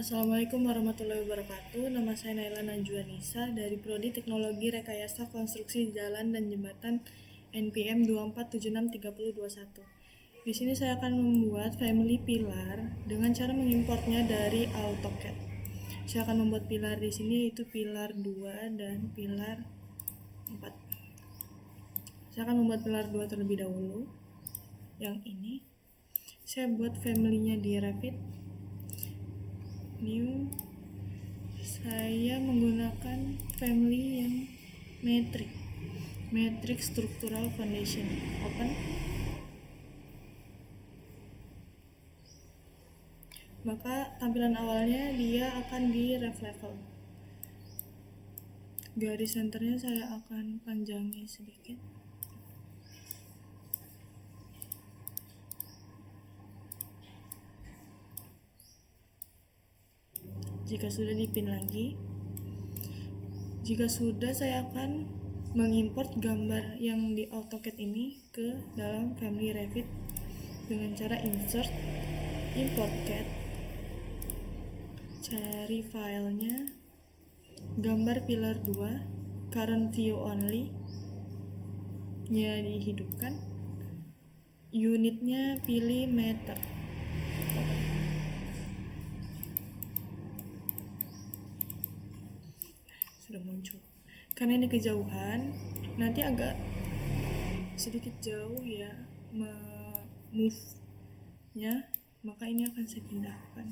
Assalamualaikum warahmatullahi wabarakatuh. Nama saya Naila Najwa Nisa dari Prodi Teknologi Rekayasa Konstruksi Jalan dan Jembatan NPM 24763021. Di sini saya akan membuat family pilar dengan cara mengimportnya dari AutoCAD. Saya akan membuat pilar di sini yaitu pilar 2 dan pilar 4. Saya akan membuat pilar 2 terlebih dahulu. Yang ini saya buat family-nya di Revit. New, saya menggunakan family yang metric structural foundation. Open. Maka tampilan awalnya dia akan di ref level. Garis centernya saya akan panjangi sedikit. Jika sudah dipin lagi, jika sudah saya akan mengimport gambar yang di AutoCAD ini ke dalam family Revit dengan cara insert, import CAD, cari filenya, gambar pilar 2, current view only nya dihidupkan, unitnya pilih meter. Sudah muncul. Karena ini kejauhan, nanti agak sedikit jauh ya move-nya, maka ini akan saya pindahkan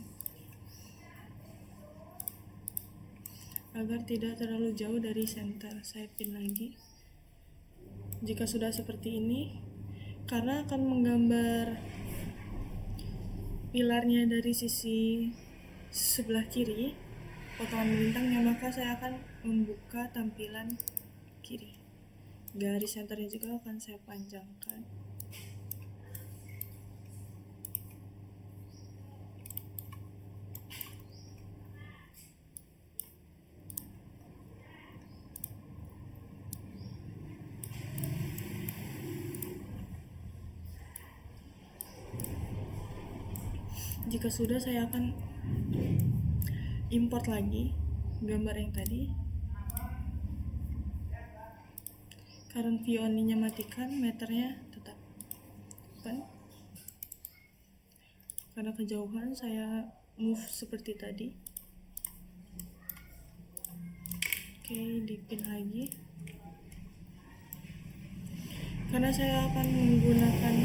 agar tidak terlalu jauh dari center. Saya pin lagi. Jika sudah seperti ini, karena akan menggambar pilarnya dari sisi sebelah kiri potongan bintangnya, maka saya akan membuka tampilan kiri. Garis centernya juga akan saya panjangkan. Jika sudah, saya akan import lagi gambar yang tadi. Current view only-nya matikan, meternya tetap open. Karena kejauhan, saya move seperti tadi. Oke, dipin lagi. Karena saya akan menggunakan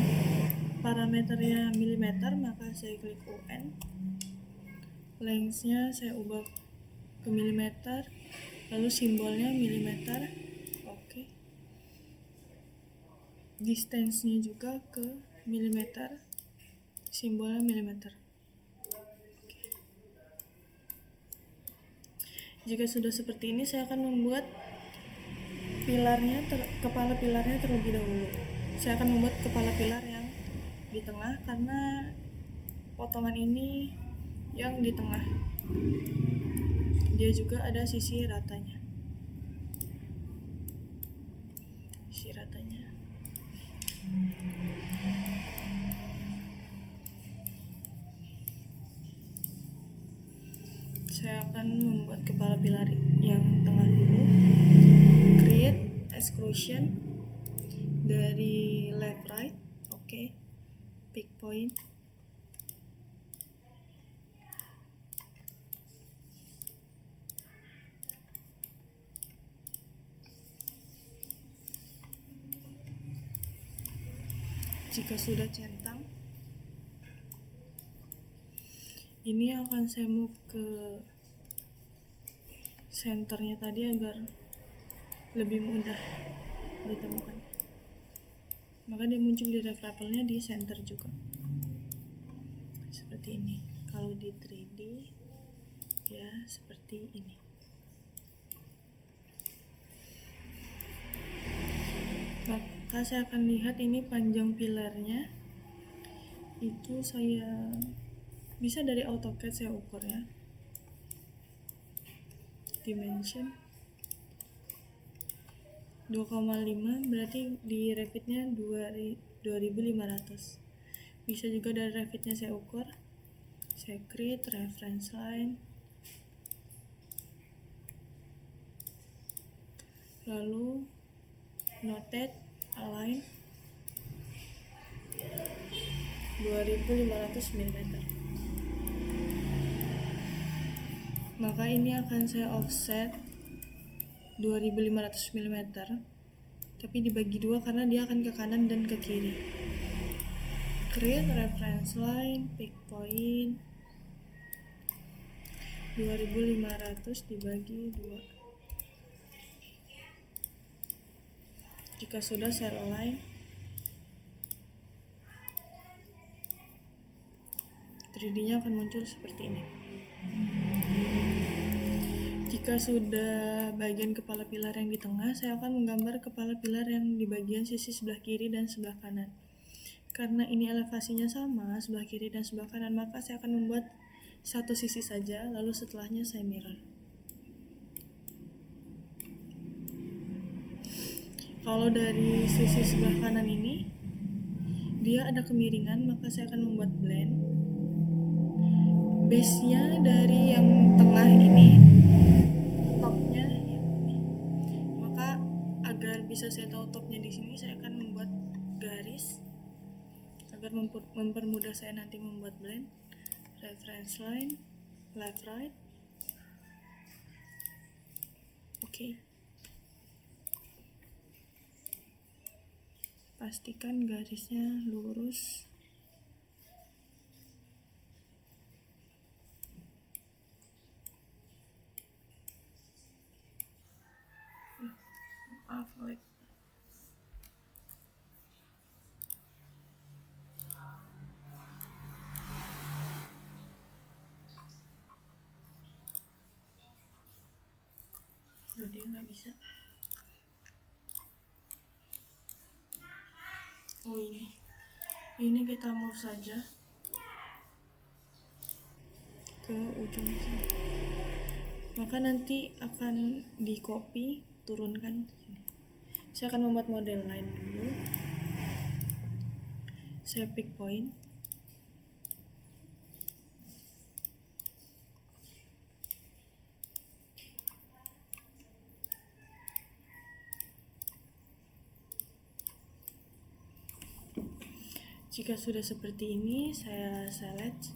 parameternya milimeter, maka saya klik UN. Lengthnya saya ubah ke milimeter, lalu simbolnya milimeter. Oke. Distance-nya juga ke milimeter, simbolnya milimeter. Oke. Jika sudah seperti ini, saya akan membuat kepala pilarnya terlebih dahulu. Saya akan membuat kepala pilar yang di tengah karena potongan ini yang di tengah. Dia juga ada sisi ratanya. Saya akan membuat kepala pilar yang tengah dulu. Create exclusion dari left right. Oke. Pick point. Jika sudah centang, ini akan saya move ke senternya tadi agar lebih mudah ditemukan. Maka dia muncul di ref levelnya di center juga. Seperti ini. Kalau di 3D ya seperti ini. Maka saya akan lihat ini panjang pilarnya. Itu saya bisa dari AutoCAD saya ukur ya. Dimension 2,5, berarti di Revitnya 2500. Bisa juga dari Revitnya saya ukur Saya create reference line, lalu notate align 2500 mm. Maka ini akan saya offset 2500 mm, tapi dibagi dua karena dia akan ke kanan dan ke kiri. Create reference line, pick point 2500 dibagi 2. Jika sudah, saya align. 3D-nya akan muncul seperti ini. Jika sudah bagian kepala pilar yang di tengah, saya akan menggambar kepala pilar yang di bagian sisi sebelah kiri dan sebelah kanan. Karena ini elevasinya sama, sebelah kiri dan sebelah kanan, maka saya akan membuat satu sisi saja, lalu setelahnya saya mirror. Kalau dari sisi sebelah kanan ini, dia ada kemiringan, maka saya akan membuat blend. Base-nya dari yang tengah ini, top-nya ini. Maka agar bisa saya tahu top-nya di sini, saya akan membuat garis agar mempermudah saya nanti membuat blend. Reference line, left right. Oke. Pastikan garisnya lurus. Maaf, dia nggak bisa. Oh, ini kita move saja ke ujung sini. Maka nanti akan di copy, turunkan sini. Saya akan membuat model line dulu. Saya pick point. Jika sudah seperti ini, saya select,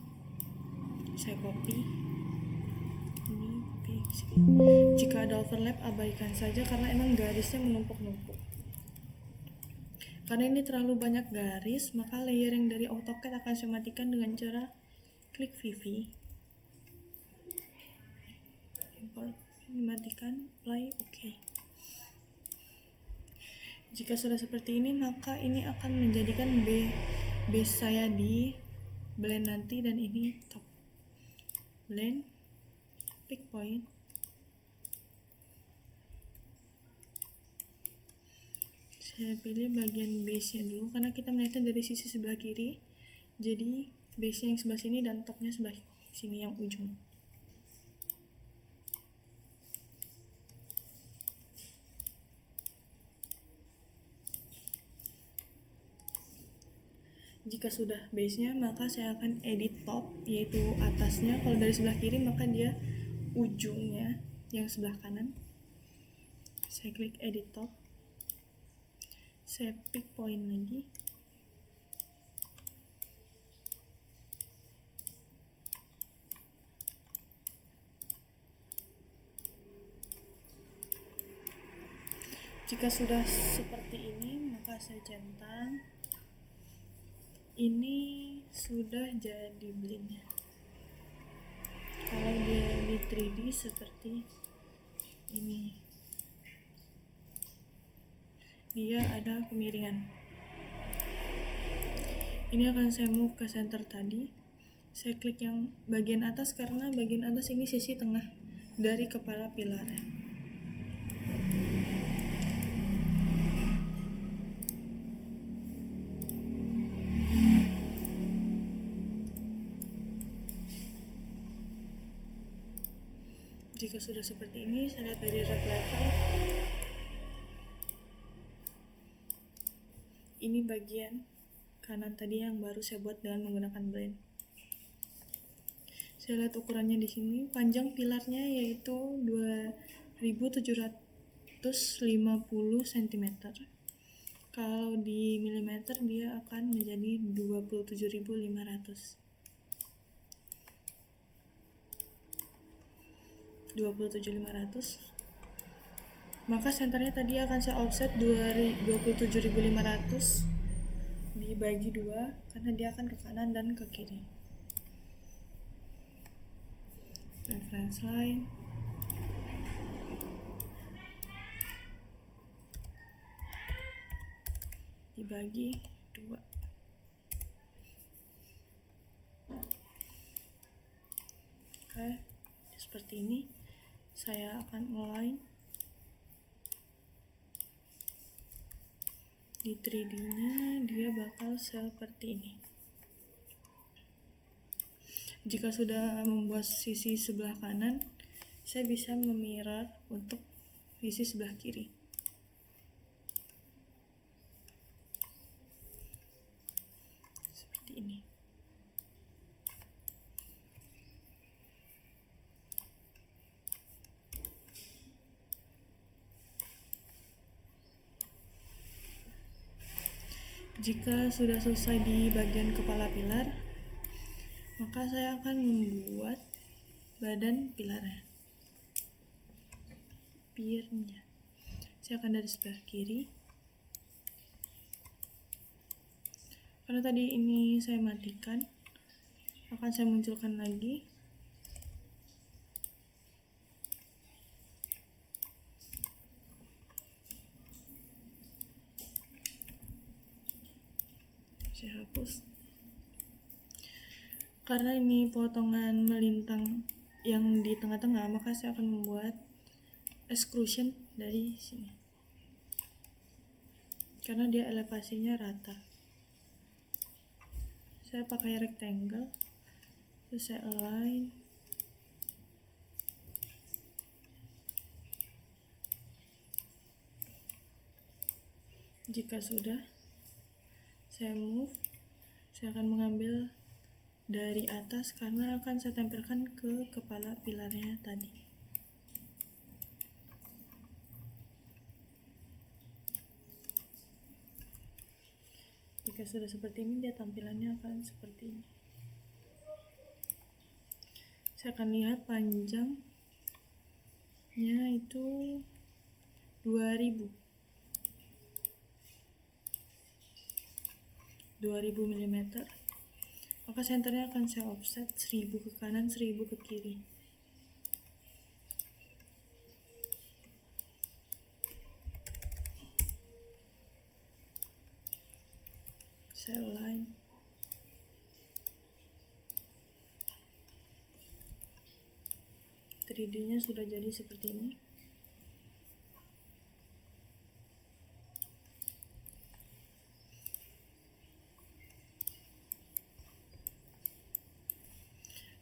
saya copy. Ini fix. Jika ada overlap, abaikan saja karena emang garisnya menumpuk-numpuk. Karena ini terlalu banyak garis, maka layering dari AutoCAD akan saya matikan dengan cara klik VV. Import, matikan, apply, oke. Jika sudah seperti ini, maka ini akan menjadikan base saya di blend nanti, dan ini top. Blend, pick point. Saya pilih bagian base-nya dulu karena kita melihatnya dari sisi sebelah kiri. Jadi base-nya yang sebelah sini dan topnya sebelah sini yang ujung. Jika sudah base-nya, maka saya akan edit top, yaitu atasnya. Kalau dari sebelah kiri, maka dia ujungnya yang sebelah kanan. Saya klik edit top. Saya pick point lagi. Jika sudah seperti ini, maka saya centang. Ini sudah jadi blendnya. Kalau dia di 3D seperti ini, dia ada kemiringan. Ini akan saya move ke center tadi. Saya klik yang bagian atas karena bagian atas ini sisi tengah dari kepala pilar. Jika sudah seperti ini, saya lihat dari red level. Ini bagian kanan tadi yang baru saya buat dengan menggunakan blend. Saya lihat ukurannya di sini, panjang pilarnya yaitu 2750 cm. Kalau di milimeter dia akan menjadi 27.500. 27.500. Maka senternya tadi akan saya offset 27.500 dibagi 2 karena dia akan ke kanan dan ke kiri. Reference line dibagi 2. Oke, seperti ini. Saya akan align di 3D-nya, dia bakal seperti ini. Jika sudah membuat sisi sebelah kanan, saya bisa memirror untuk sisi sebelah kiri. Seperti ini. Jika sudah selesai di bagian kepala pilar, maka saya akan membuat badan pilarnya. Saya akan dari sebelah kiri. Karena tadi ini saya matikan, akan saya munculkan lagi. Saya hapus. Karena ini potongan melintang yang di tengah-tengah, maka saya akan membuat exclusion dari sini. Karena dia elevasinya rata. Saya pakai rectangle, terus saya align. Jika sudah, saya move. Saya akan mengambil dari atas karena akan saya tempelkan ke kepala pilarnya tadi. Jika sudah seperti ini, dia tampilannya akan seperti ini. Saya akan lihat panjangnya itu 2000 mm. Maka senternya akan saya offset 1000 ke kanan, 1000 ke kiri. Saya align. nya sudah jadi seperti ini.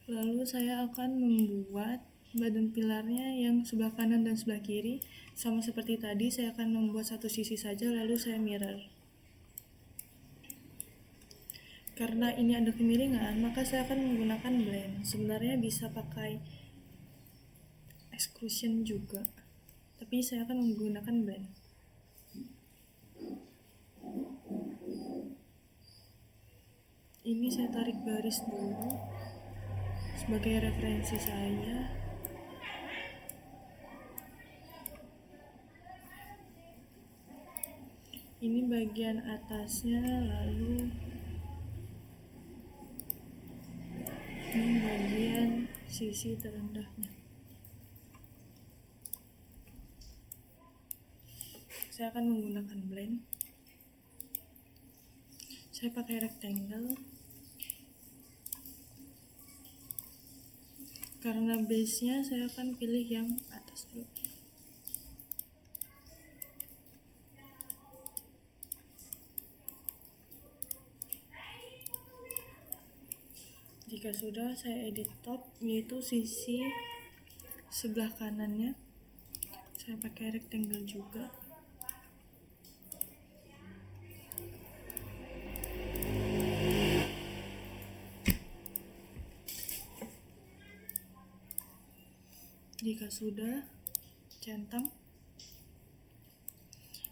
Lalu saya akan membuat badan pilarnya yang sebelah kanan dan sebelah kiri. Sama seperti tadi, saya akan membuat satu sisi saja lalu saya mirror. Karena ini ada kemiringan, maka saya akan menggunakan blend. Sebenarnya bisa pakai exclusion juga, tapi saya akan menggunakan blend. Ini saya tarik garis dulu sebagai referensi saya. Ini bagian atasnya, lalu ini bagian sisi terendahnya. Saya akan menggunakan blend. Saya pakai rectangle. Karena base-nya saya akan pilih yang atas dulu. Jika sudah, saya edit top, yaitu sisi sebelah kanannya. Saya pakai rectangle juga. Jika sudah centang,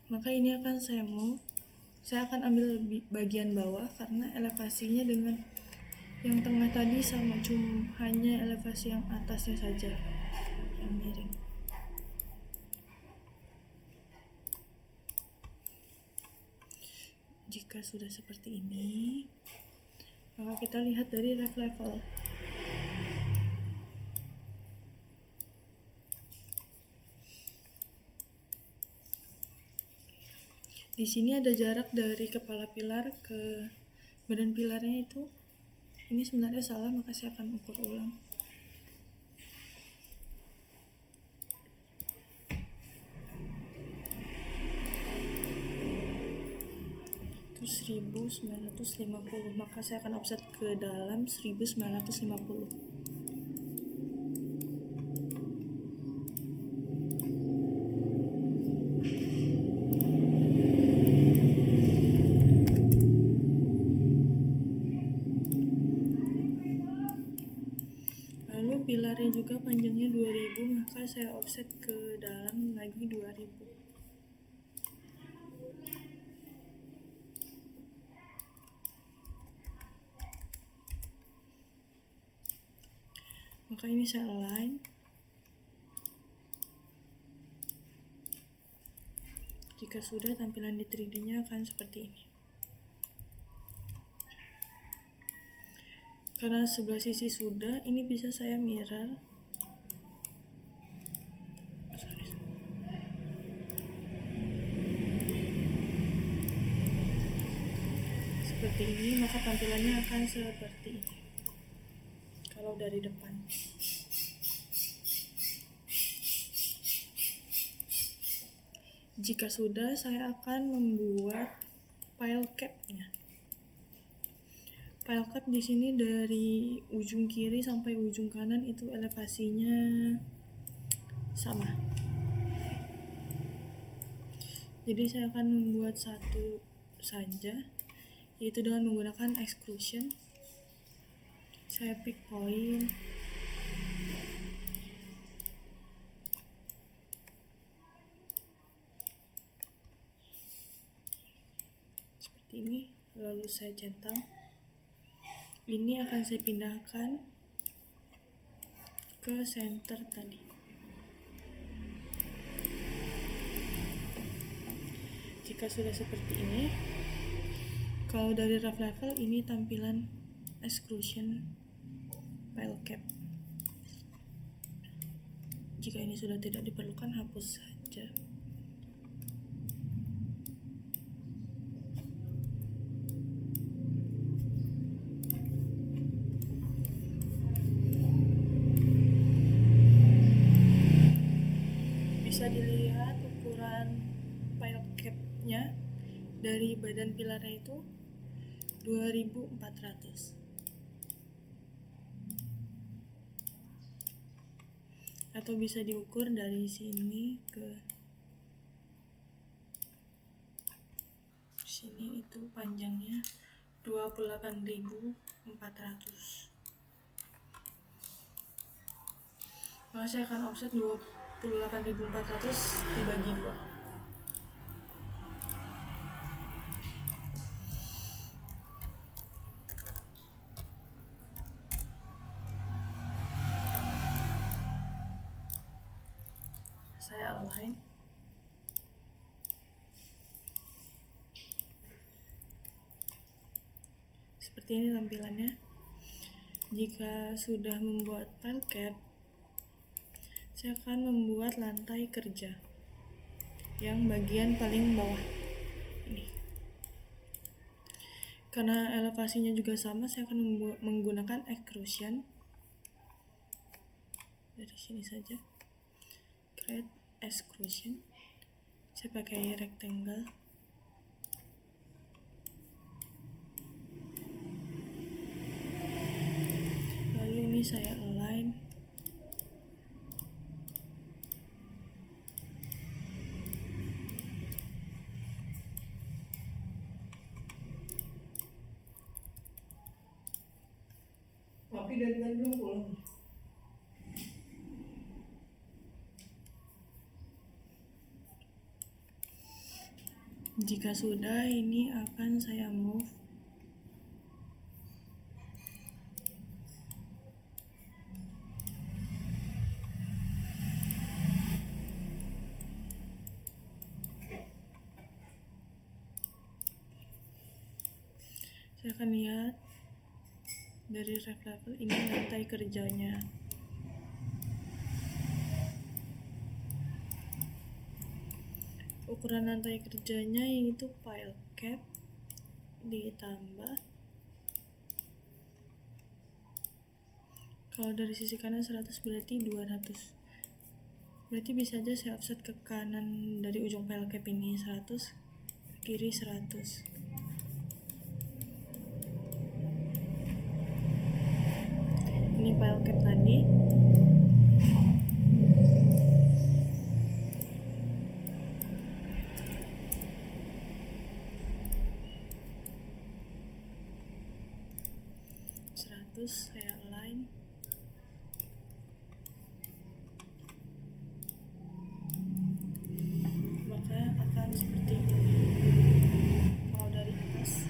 maka ini akan saya akan ambil bagian bawah karena elevasinya dengan yang tengah tadi sama, cuma hanya elevasi yang atasnya saja yang miring. Jika sudah seperti ini, maka kita lihat dari ref level. Di sini ada jarak dari kepala pilar ke badan pilarnya itu. Ini sebenarnya salah, maka saya akan ukur ulang. Itu 1950, maka saya akan offset ke dalam 1950. Pilarnya juga panjangnya 2000, maka saya offset ke dalam lagi 2000. Maka ini saya align. Jika sudah, tampilan di 3D-nya akan seperti ini. Karena sebelah sisi sudah, ini bisa saya mirror. Seperti ini, maka tampilannya akan seperti ini kalau dari depan. Jika sudah, saya akan membuat pile cap-nya. Pile cap di sini dari ujung kiri sampai ujung kanan itu elevasinya sama. Jadi saya akan membuat satu saja, yaitu dengan menggunakan extrusion. Saya pick point. Seperti ini, lalu saya centang. Ini akan saya pindahkan ke center tadi. Jika sudah seperti ini, kalau dari rough level ini tampilan extrusion pile cap. Jika ini sudah tidak diperlukan, hapus saja. Bisa dilihat ukuran pile cap-nya dari badan pilarnya itu 2400. Atau bisa diukur dari sini ke sini, itu panjangnya 28.400. Maka saya akan offset 28.400 dibagi 2. Saya align. Seperti ini tampilannya. Jika sudah membuat pile cap, saya akan membuat lantai kerja yang bagian paling bawah ini. Karena elevasinya juga sama, saya akan menggunakan extrusion. Dari sini saja, create extrusion. Saya pakai rectangle. Lalu ini saya align. Tapi dari tadi belum pulang. Jika sudah, ini akan saya move. Saya akan lihat dari ref level ini lantai kerjanya. Ukuran lantai kerjanya yaitu pile cap ditambah, kalau dari sisi kanan 100 berarti 200, berarti bisa aja saya offset ke kanan dari ujung pile cap ini 100, kiri 100. Ini pile cap tadi. Saya align. Maka akan seperti ini. Kalau dari atas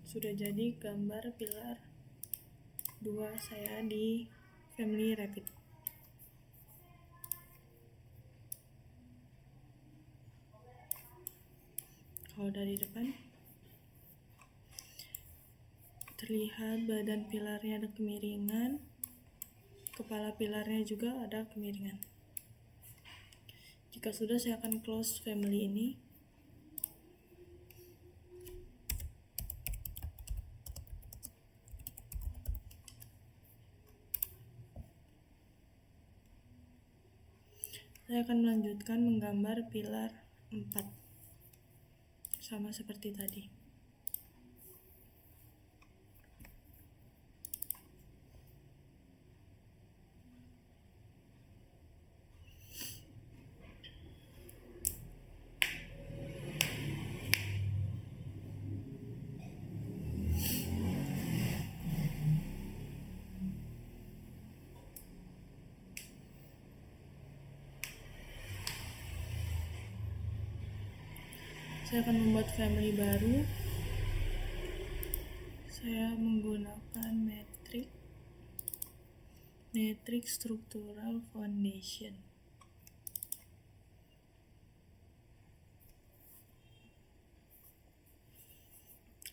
sudah jadi gambar pilar 2 saya di Family Rapid. Kalau dari depan terlihat badan pilarnya ada kemiringan, kepala pilarnya juga ada kemiringan. Jika sudah, saya akan close family ini. Saya akan melanjutkan menggambar pilar 4 sama seperti tadi. Saya akan membuat family baru. Saya menggunakan metric structural foundation.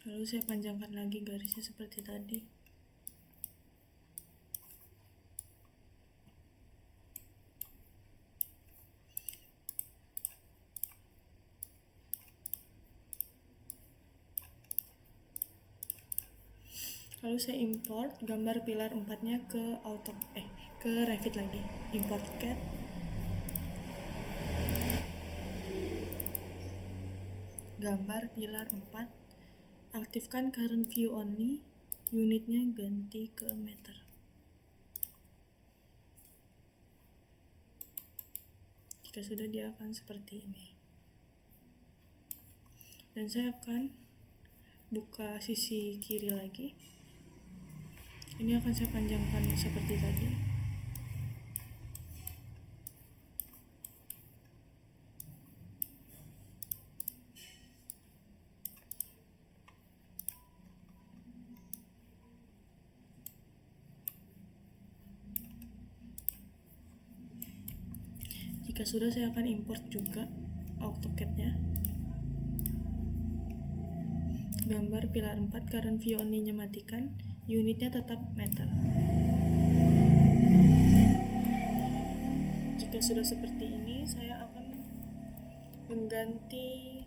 Lalu saya panjangkan lagi garisnya seperti tadi. Lalu saya import gambar pilar 4-nya ke Revit lagi. Import CAD. Gambar pilar 4. Aktifkan current view only. Unitnya ganti ke meter. Jika sudah, dia akan seperti ini. Dan saya akan buka sisi kiri lagi. Ini akan saya panjangkan seperti tadi. Jika sudah, saya akan import juga AutoCAD-nya. Gambar pilar 4, current view only-nya matikan, unitnya tetap meter. Jika sudah seperti ini, saya akan mengganti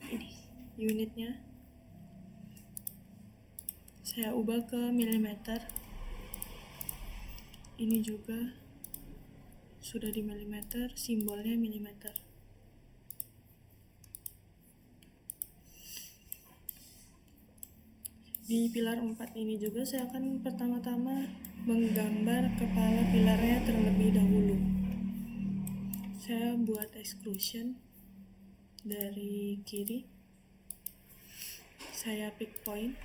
ini unitnya. Saya ubah ke milimeter. Ini juga sudah di milimeter, simbolnya milimeter. Di pilar 4 ini juga saya akan pertama-tama menggambar kepala pilarnya terlebih dahulu. Saya buat extrusion dari kiri. Saya pick point.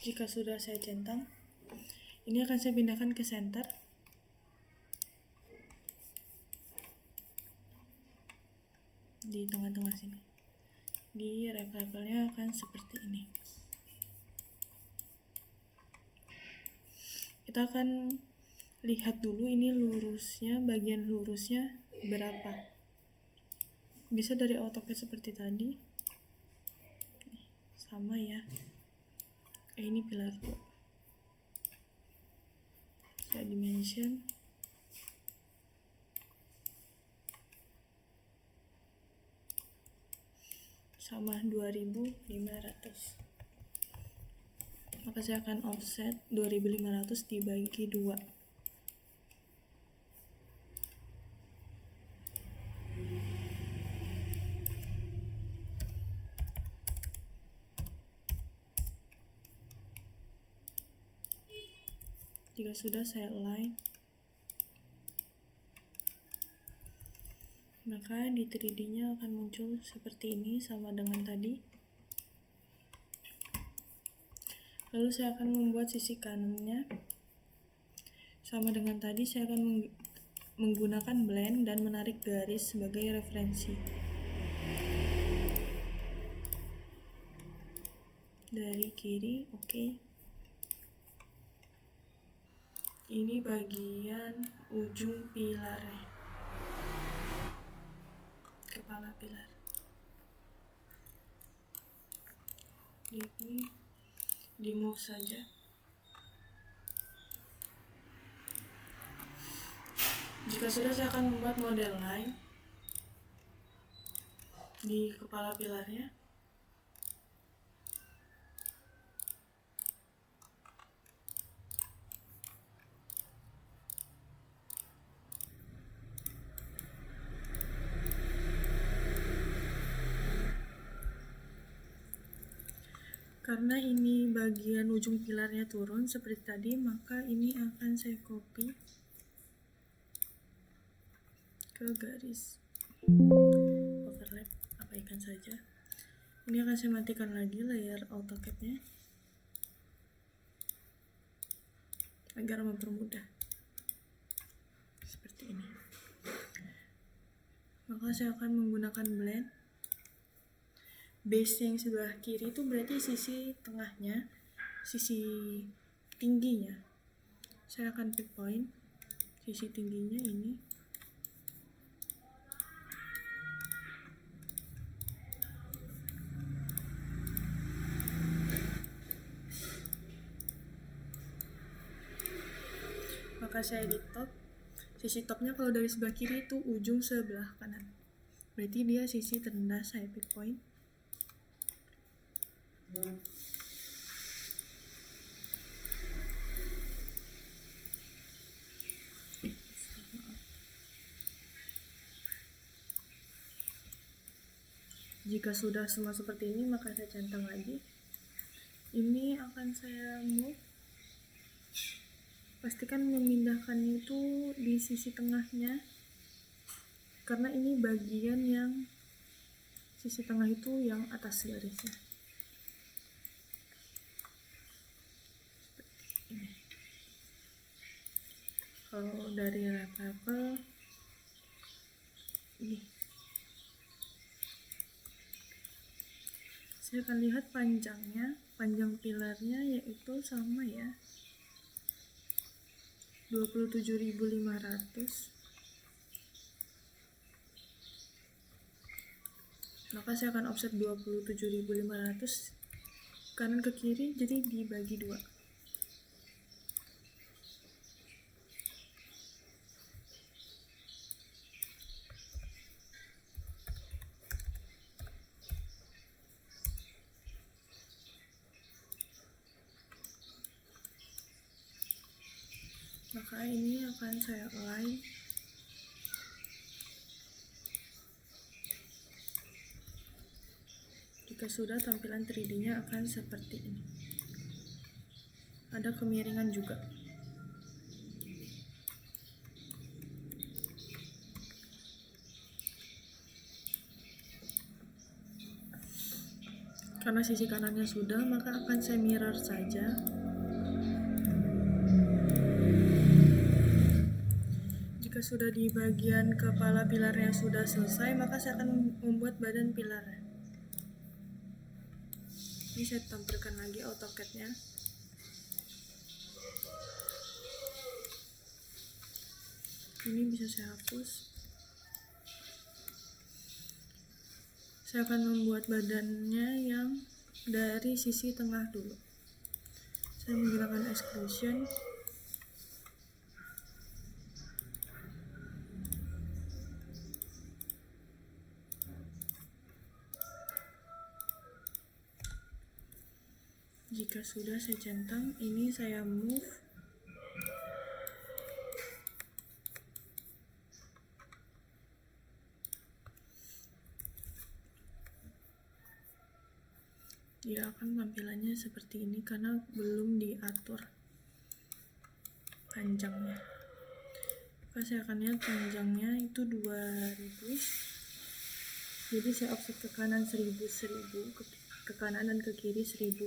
Jika sudah saya centang, ini akan saya pindahkan ke center. Di tengah-tengah sini. Di rectangle-nya akan seperti ini. Kita akan lihat dulu ini lurusnya, bagian lurusnya berapa. Bisa dari AutoCAD seperti tadi. Sama ya. Ini pilar 2. Saya dimension. Sama 2500. Maka saya akan offset 2500 dibagi 2. Jika sudah, saya align. Maka di 3D-nya akan muncul seperti ini, sama dengan tadi. Lalu saya akan membuat sisi kanannya sama dengan tadi. Saya akan menggunakan blend dan menarik garis sebagai referensi dari kiri. Oke. Ini bagian ujung pilarnya, kepala pilar. Ini di move saja. Jika sudah, saya akan membuat model line di kepala pilarnya. Karena ini bagian ujung pilarnya turun seperti tadi, maka ini akan saya copy ke garis overlap, abaikan saja. Ini akan saya matikan lagi layar AutoCAD-nya agar mempermudah seperti ini. Maka saya akan menggunakan blend. Base yang sebelah kiri itu berarti sisi tengahnya, sisi tingginya. Saya akan pick point sisi tingginya ini. Maka saya di top. Sisi topnya kalau dari sebelah kiri itu ujung sebelah kanan. Berarti dia sisi terendah. Saya pick point. Jika sudah semua seperti ini, maka saya centang lagi. Ini akan saya move. Pastikan memindahkannya itu di sisi tengahnya, karena ini bagian yang sisi tengah itu yang atas garisnya. Ini. Kalau dari level ini, saya akan lihat panjangnya, panjang pilarnya yaitu sama ya, 27.500. Maka saya akan offset 27.500 kanan ke kiri, jadi dibagi 2. Maka ini akan saya align. Jika sudah, tampilan 3D-nya akan seperti ini. ada kemiringan juga. Karena sisi kanannya sudah, maka akan saya mirror saja. Jika sudah di bagian kepala pilarnya sudah selesai, maka saya akan membuat badan pilarnya. Ini saya tampilkan lagi AutoCAD-nya. Ini bisa saya hapus. Saya akan membuat badannya yang dari sisi tengah dulu. Saya menggunakan exclusion. Jika sudah saya centang, ini saya move. Dia akan tampilannya seperti ini karena belum diatur panjangnya. Maka saya akan lihat panjangnya itu 2000. Jadi saya offset ke kanan 1000, ke kanan dan ke kiri 1000.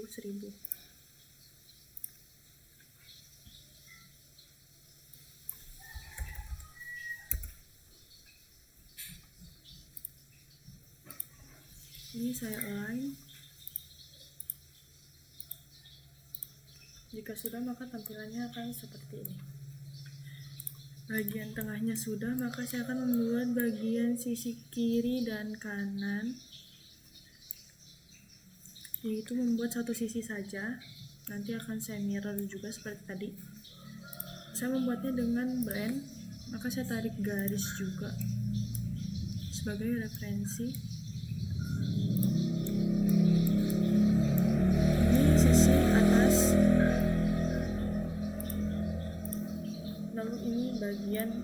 Ini saya align. Jika sudah, maka tampilannya akan seperti ini. Bagian tengahnya sudah, maka saya akan membuat bagian sisi kiri dan kanan, yaitu membuat satu sisi saja. Nanti akan saya mirror juga seperti tadi. Saya membuatnya dengan blend, maka saya tarik garis juga sebagai referensi. Ini sisi atas, lalu ini bagian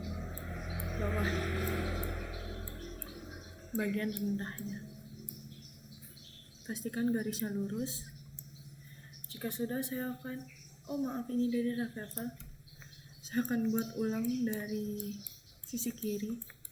bawah, bagian rendahnya. Pastikan garisnya lurus. Jika sudah, saya akan, ini dari reveal. Saya akan buat ulang dari sisi kiri.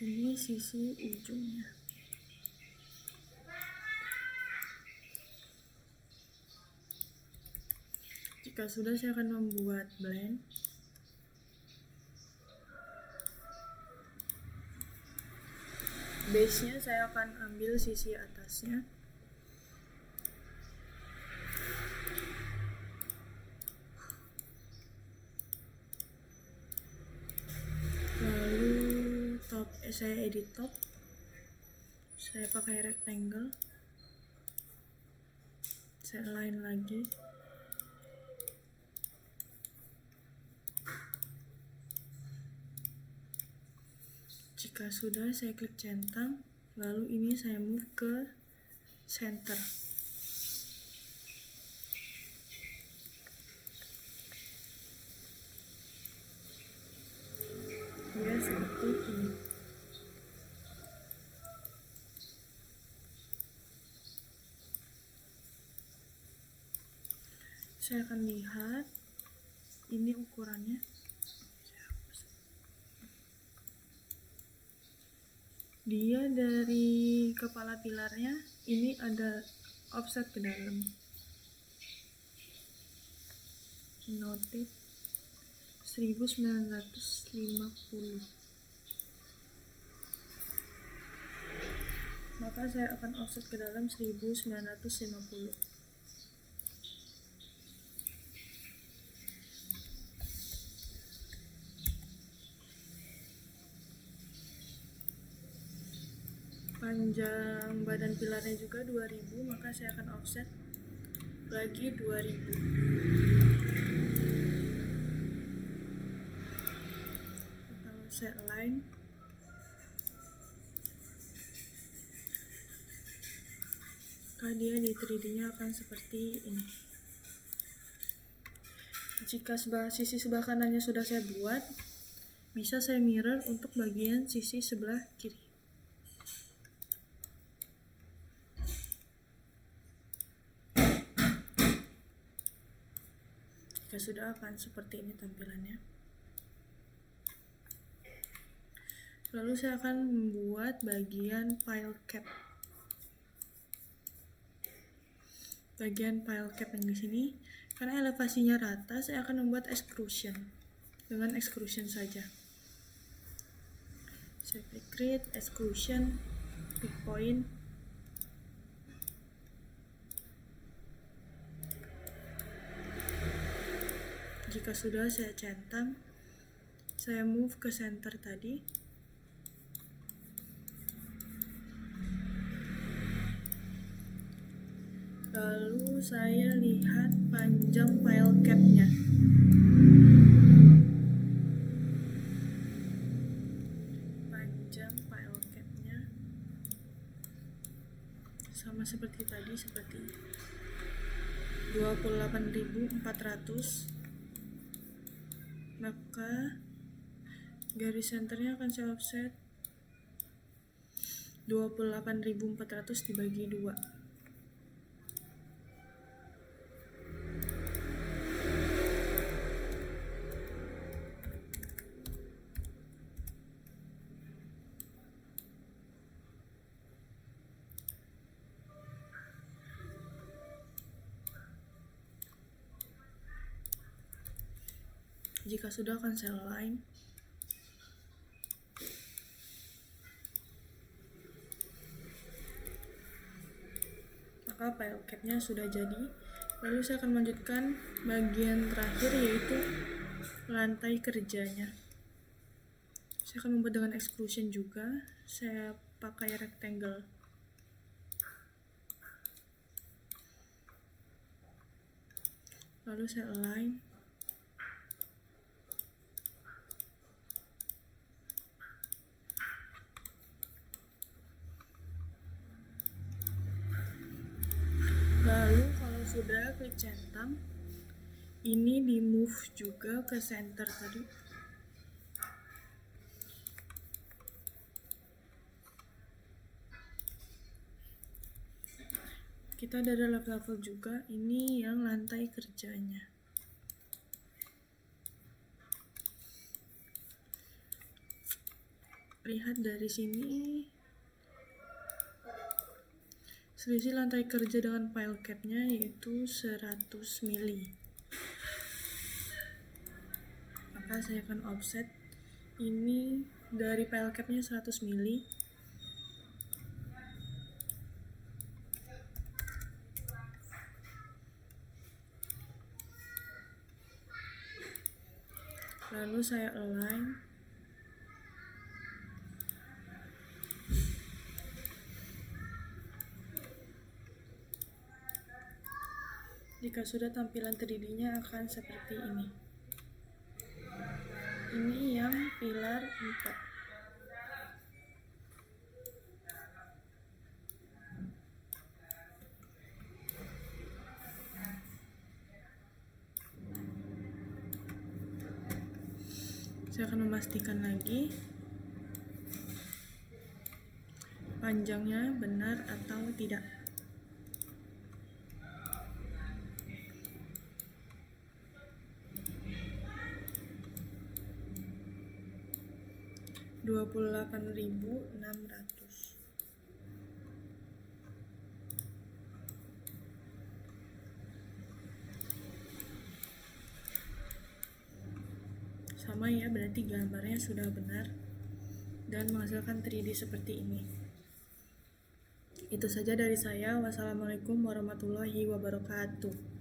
Ini sisi ujungnya. Jika sudah, saya akan membuat blend. Base-nya saya akan ambil sisi atasnya. Lalu saya edit top. Saya pakai rectangle. Saya align lagi. Jika sudah, saya klik centang, lalu ini saya move ke center. Ya, seperti ini. Saya akan lihat ini ukurannya. Dia dari kepala pilarnya ini ada offset ke dalam. Noted 1950. Maka saya akan offset ke dalam 1950. Panjang badan pilarnya juga 2000, maka saya akan offset lagi 2000. Lalu saya align. maka dia di 3D-nya akan seperti ini. Jika sisi sebelah kanannya sudah saya buat, bisa saya mirror untuk bagian sisi sebelah kiri. Jika sudah, akan seperti ini tampilannya. Lalu saya akan membuat bagian file cap. Bagian file cap yang di sini, karena elevasinya rata, saya akan membuat extrusion dengan extrusion saja. Saya klik create extrusion, pick point. Jika sudah, saya centang, saya move ke center tadi. Lalu saya lihat panjang file cap-nya. Panjang file cap-nya sama seperti tadi, seperti 28.400. Maka garis senternya akan saya offset 28.400 dibagi 2. Jika sudah, akan saya align. Maka file cap-nya sudah jadi. Lalu saya akan melanjutkan bagian terakhir, yaitu lantai kerjanya. Saya akan membuat dengan exclusion juga. Saya pakai rectangle. Lalu saya align. Lalu kalau sudah, klik centang. Ini di move juga ke center tadi. Kita ada level-level juga. Ini yang lantai kerjanya. Lihat dari sini, selisih lantai kerja dengan file cap-nya yaitu 100 mili. Maka saya akan offset ini dari file cap-nya 100 mili. Lalu saya align. Jika sudah, tampilan 3D-nya akan seperti ini. Ini yang pilar 4. Saya akan memastikan lagi panjangnya benar atau tidak. $28.600. Sama ya, berarti gambarnya sudah benar dan menghasilkan 3D seperti ini. Itu saja dari saya. Wassalamualaikum warahmatullahi wabarakatuh.